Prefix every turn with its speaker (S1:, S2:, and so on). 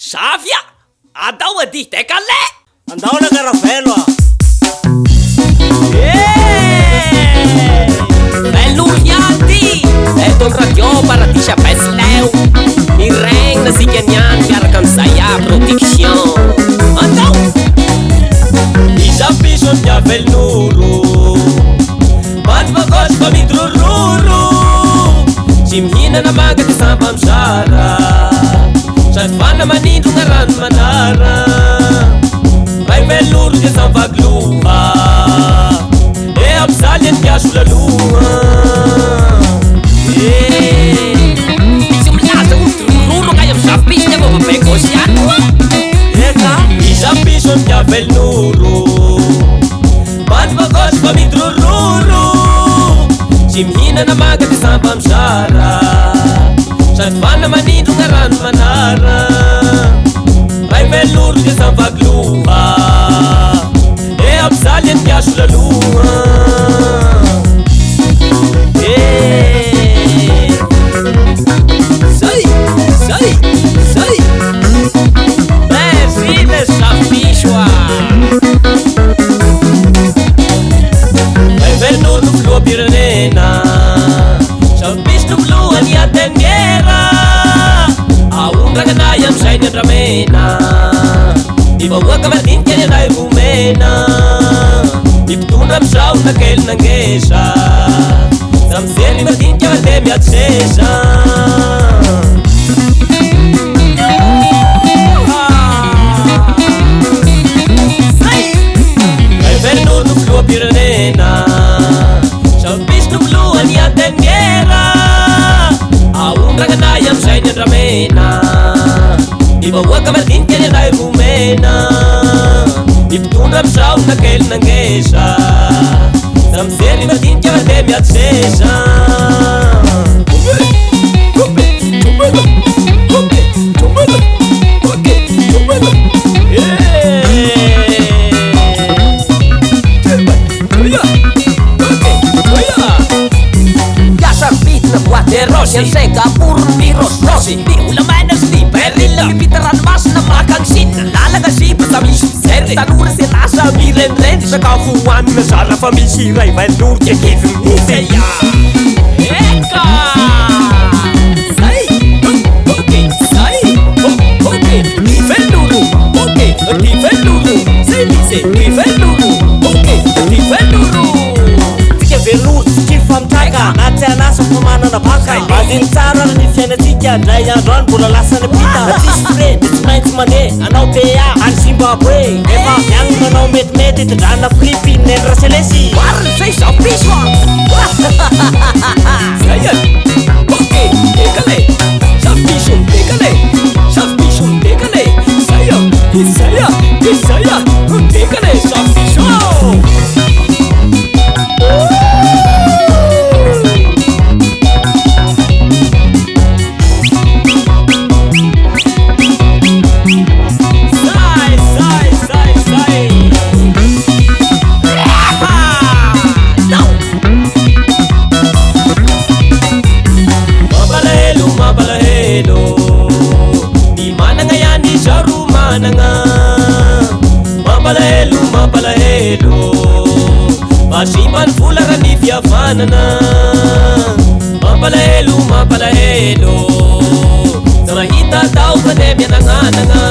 S1: Savia! Andao adi teka le!
S2: Andao na Caravelo!
S1: Bello Rianti! E ton radio Paradisha Besleu! Il regno si chiamian Garcansaya Protection! Andao!
S2: Isa bisogna velnuro Mat magos pamitrururu Simhina na maga di samba msara Sat fana manindro nga rano manara Ray velnuro di samba glua E amsalyan piaso lalua
S1: Simulata ultrururu kayo sa pista mo mapegosyan mo!
S2: Eka, isa bisogna velnuro Mat magos pamitrururu Simhina na maga di samba msara Sat fana manindro nga rano manara Ray velnuro di samba glua E amsalyan piaso lalua
S1: Sai! Sai! Sai! Beh, sa pisua!
S2: Ray velnuro no flua piranena Sa pisto blua ni atengera Aunga ganayam sa inadramena Ibawa kamartin kaya na rumena Iptunam sa unakel nangesa Samseri martin kaya martemi at sesa Ray velnuro no flua piranena Sa pisto blua ni atengera Aunga ganayam sa inadramena Ibawa kamartin kaya na rumena Iptunam sa unakel nangesa Samseri martin kaya martemi at sesa
S1: Yang sega purmiros rosi Di ulamanas di perilla Pipitaran mas na makang sin Lalaga si patamis seri Tanura si nasa miren ren Sa kafuan na sala famisi Ray velnuro ke kevin museya Eka Sai Okay Sai Okay Di velnuro Okay Di velnuro Sai mise Di velnuro Okay Di velnuro
S2: Tika velnuro Tika famtaka Ate anasa pamana na baka Bazin tsara na nifiainatsika Dray androany mbola lasa na pita Tsisy fre de tsy maintsy mane Anao PA any Zimbabwe Efa miagny manao metimety Hitondrana Philippines Nendra selesy
S1: Marina zay sa piso Zay Okay Tekale Sa piso tekale Sa piso tekale Saya Isaya Isaya Tekale sa piso
S2: Mapalahelo Masiman fulara ni fiafanana Mapalahelo Sa mahita tao pandemya nangananga